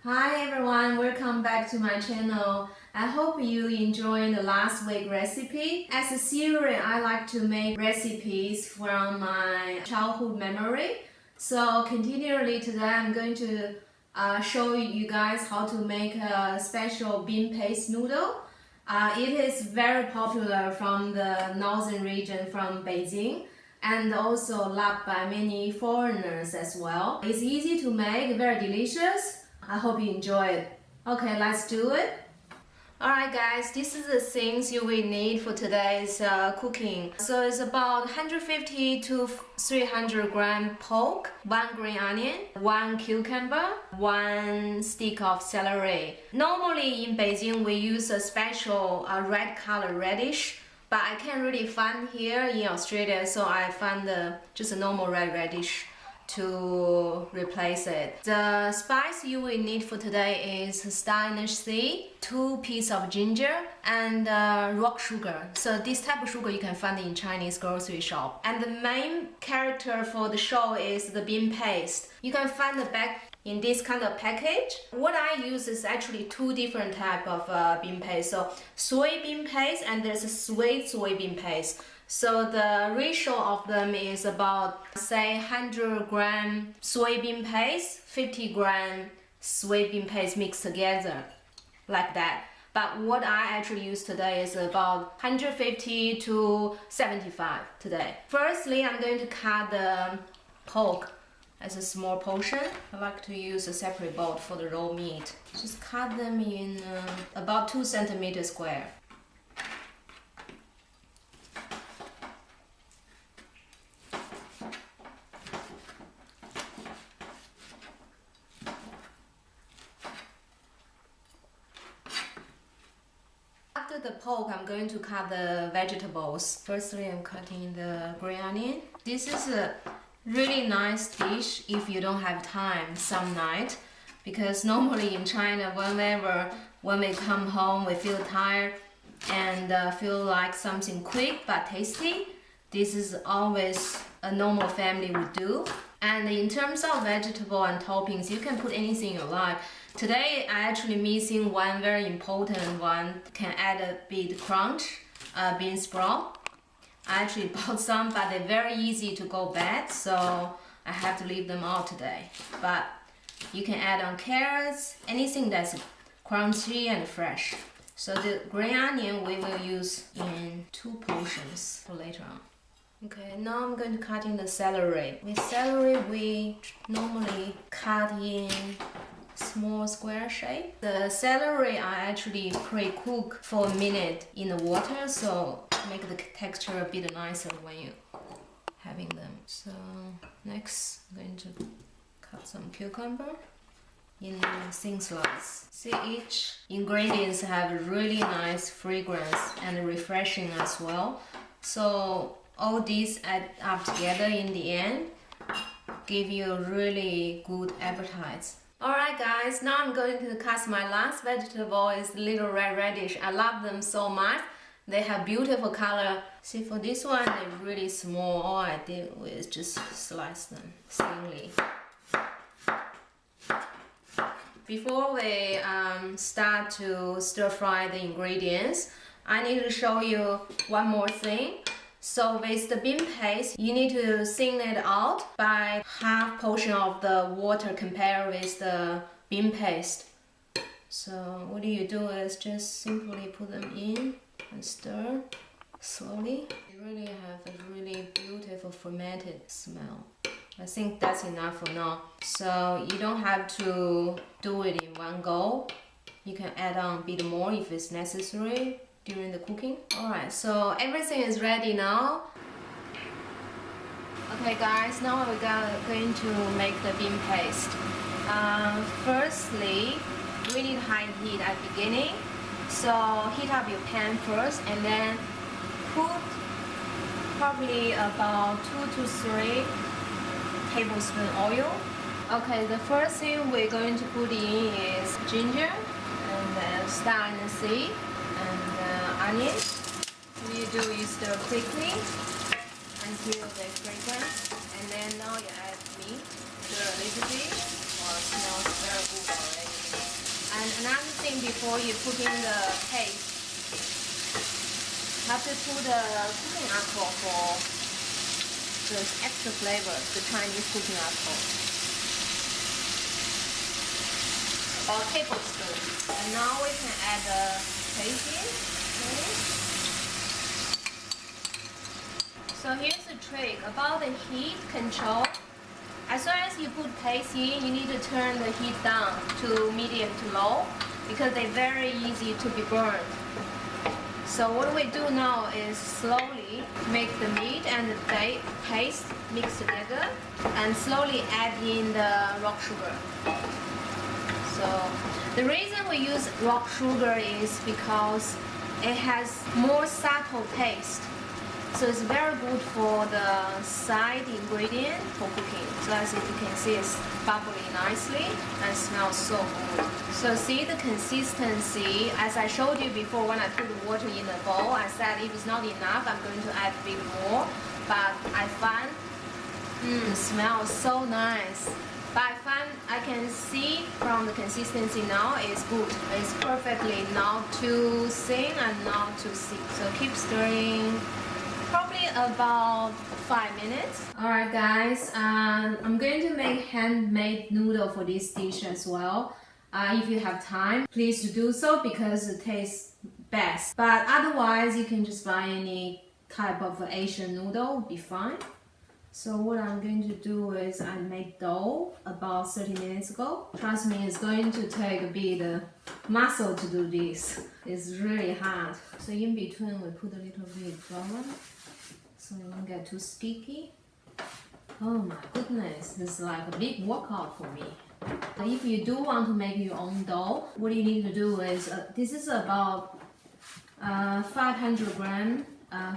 Hi everyone, welcome back to my channel. I hope you enjoyed the last week recipe. As a series, I like to make recipes from my childhood memory. So continually today I'm going to show you guys how to make a special bean paste noodle. It is very popular from the northern region from Beijing and also loved by many foreigners as well. It's easy to make, very delicious. I hope you enjoy it. Okay, let's do it. Alright guys, this is the things you will need for today's cooking. So it's about 150 to 300 gram pork, 1 green onion, 1 cucumber, 1 stick of celery. Normally in Beijing we use a special red color radish, but I can't really find here in Australia, so I found just a normal red radish to replace it. The spice you will need for today is star aniseed, 2 pieces of ginger, and rock sugar. So this type of sugar you can find in Chinese grocery shop. And the main character for the show is the bean paste. You can find the back in this kind of package. What I use is actually 2 different type of bean paste. So soybean paste and there's a sweet soybean paste. So the ratio of them is about, say, 100 gram soybean paste, 50 gram sweet bean paste mixed together, like that. But what I actually use today is about 150 to 75 today. Firstly, I'm going to cut the pork as a small portion. I like to use a separate bowl for the raw meat. Just cut them in about 2 centimeters square. After the pork, I'm going to cut the vegetables. Firstly, I'm cutting the green onion. This is a really nice dish if you don't have time some night, because normally in China, when we come home, we feel tired and feel like something quick but tasty. This is always a normal family would do. And in terms of vegetable and toppings, you can put anything you like. Today, I actually missing one very important one. Can add a bit crunch, bean sprout. I actually bought some, but they're very easy to go bad, so I have to leave them out today. But you can add on carrots, anything that's crunchy and fresh. So the green onion we will use in 2 portions for later on. Okay, now I'm going to cut in the celery. With celery, we normally cut in small square shape. The celery I actually pre-cook for a minute in the water, so make the texture a bit nicer when you having them. So next, I'm going to cut some cucumber in thin slices. See, each ingredients have really nice fragrance and refreshing as well. So all these add up together in the end, give you a really good appetite. Alright guys, now I'm going to cut my last vegetable, is little red radish. I love them so much. They have beautiful color. See, for this one, they're really small. All I did was just slice them thinly. Before we start to stir fry the ingredients, I need to show you one more thing. So with the bean paste, you need to thin it out by half portion of the water compared with the bean paste. So what you do is just simply put them in and stir slowly. You really have a really beautiful fermented smell. I think that's enough for now. So you don't have to do it in one go. You can add on a bit more if it's necessary during the cooking. Alright, so everything is ready now. Okay guys, now we're going to make the bean paste. Firstly, we need high heat at the beginning. So heat up your pan first and then put probably about 2 to 3 tablespoons oil. Okay, the first thing we're going to put in is ginger and then star aniseed and onion. What you do is stir quickly until they fragrant, and then now you add meat, stir a little bit. Wow, it smells very good already. before you put in the paste. You have to put the cooking alcohol for the extra flavor, the Chinese cooking alcohol. About a tablespoon. And now we can add the paste in. Okay. So here's the trick about the heat control. As soon as you put paste in, you need to turn the heat down to medium to low because they're very easy to be burned. So what we do now is slowly make the meat and the paste mix together and slowly add in the rock sugar. So the reason we use rock sugar is because it has more subtle taste. So it's very good for the side ingredient for cooking. So as you can see, it's bubbling nicely and smells so good. So see the consistency, as I showed you before when I put the water in the bowl, I said if it's not enough, I'm going to add a bit more. But I find it smells so nice. But I can see from the consistency now it's good. It's perfectly not too thin and not too thick. So keep stirring. Probably about 5 minutes. Alright guys, I'm going to make handmade noodle for this dish as well. If you have time, please do so because it tastes best. But otherwise, you can just buy any type of Asian noodle, will be fine. So what I'm going to do is I made dough about 30 minutes ago. Trust me, it's going to take a bit of muscle to do this. It's really hard. So in between, we put a little bit of flour. So it won't get too sticky. Oh my goodness, this is like a big workout for me. If you do want to make your own dough, what you need to do is, this is about 500 gram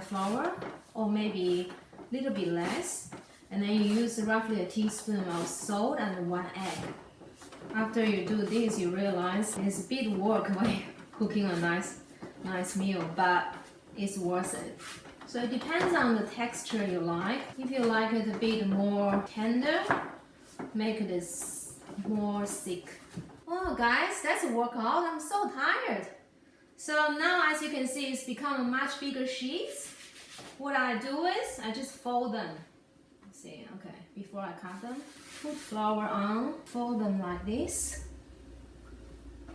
flour or maybe a little bit less. And then you use roughly a teaspoon of salt and 1 egg. After you do this, you realize it's a bit work when cooking a nice meal, but it's worth it. So it depends on the texture you like. If you like it a bit more tender, make it more thick. Oh guys, that's a workout. I'm so tired. So now as you can see, it's become a much bigger sheets. What I do is I just fold them. Let's see, okay, before I cut them, put flour on, fold them like this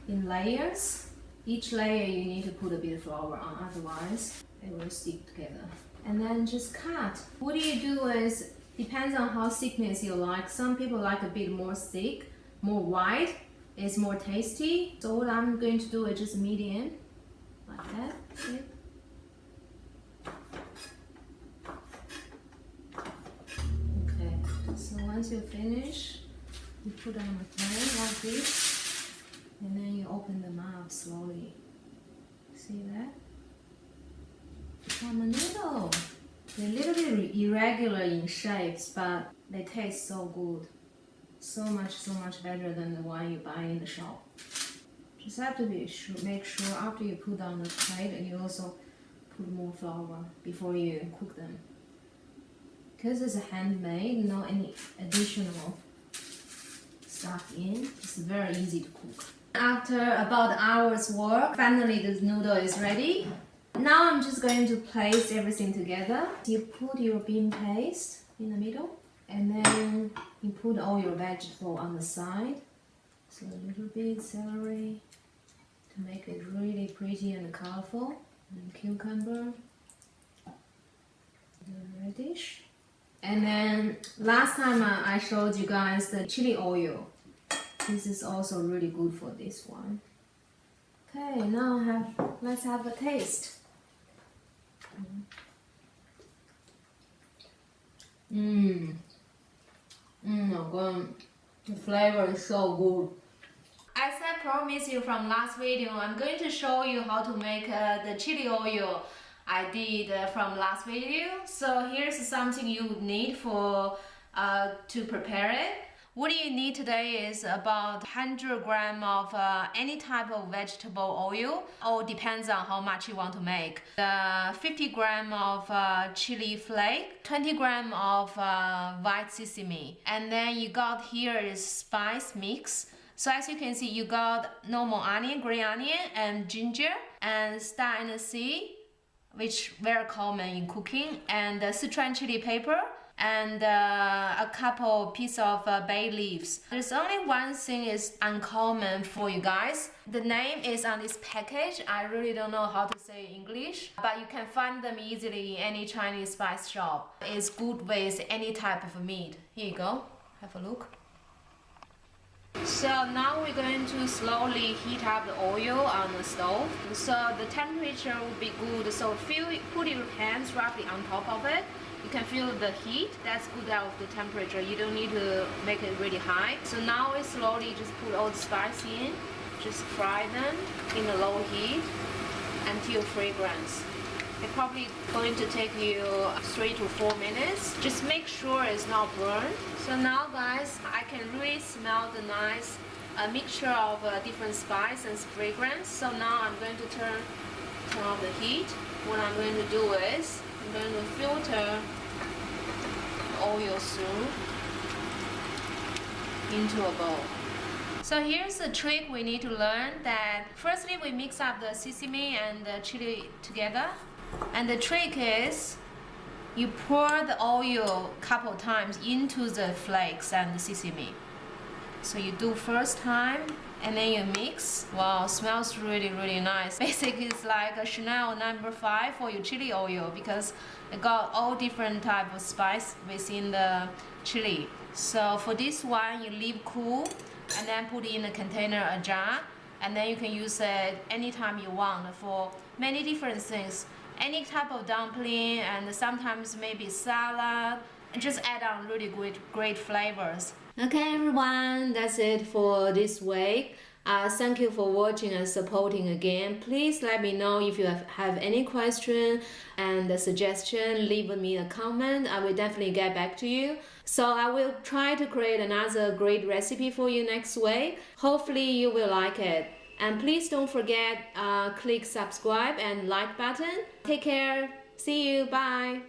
in layers. Each layer you need to put a bit of flour on, otherwise it will stick together. And then just cut. What you do is, depends on how thickness you like. Some people like a bit more thick, more wide. It's more tasty. So what I'm going to do is just medium, like that. See? Okay, so once you finish, you put on the tray like this, and then you open them up slowly. See that? Become a noodle. They're a little bit irregular in shapes, but they taste so good. So much better than the one you buy in the shop. Just have to make sure after you put on the plate, and you also put more flour before you cook them. Because it's handmade, no any additional stuff in. It's very easy to cook. After about an hour's work, finally the noodle is ready. Now I'm just going to place everything together. You put your bean paste in the middle, and then you put all your vegetable on the side. So a little bit celery to make it really pretty and colorful. And cucumber, the radish. And then last time I showed you guys the chili oil. This is also really good for this one. Okay, now let's have a taste. Oh god, the flavor is so good. As I promised you from last video, I'm going to show you how to make the chili oil I did from last video. So here's something you would need for to prepare it. What you need today is about 100 gram of any type of vegetable oil, or depends on how much you want to make. 50 gram of chili flake, 20 gram of white sesame, and then you got here is spice mix. So as you can see, you got normal onion, green onion, and ginger, and star aniseed, which very common in cooking, and Sichuan chili pepper, and a couple piece of bay leaves. There's only one thing is uncommon for you guys. The name is on this package. I really don't know how to say in English, but you can find them easily in any Chinese spice shop. It's good with any type of meat. Here you go, have a look. So now we're going to slowly heat up the oil on the stove. So the temperature will be good. So put your hands roughly on top of it. You can feel the heat. That's good out of the temperature. You don't need to make it really high. So now we slowly just put all the spice in. Just fry them in a low heat until fragrance. It's probably going to take you 3 to 4 minutes. Just make sure it's not burned. So now guys, I can really smell the nice mixture of different spice and fragrance. So now I'm going to turn off the heat. What I'm going to do is I'm going to filter oil through into a bowl. So here's the trick we need to learn, that firstly we mix up the sesame and the chili together. And the trick is you pour the oil a couple times into the flakes and the sesame. So you do first time and then you mix. Wow, smells really nice. Basically it's like a Chanel No. 5 for your chili oil, because it got all different type of spice within the chili. So for this one you leave cool and then put in a container, a jar, and then you can use it anytime you want for many different things. Any type of dumpling, and sometimes maybe salad, and just add on really great flavors. Okay everyone, that's it for this week. Thank you for watching and supporting again. Please let me know if you have any question and suggestion. Leave me a comment. I will definitely get back to you. So I will try to create another great recipe for you next week. Hopefully you will like it. And please don't forget, click subscribe and like button. Take care. See you. Bye.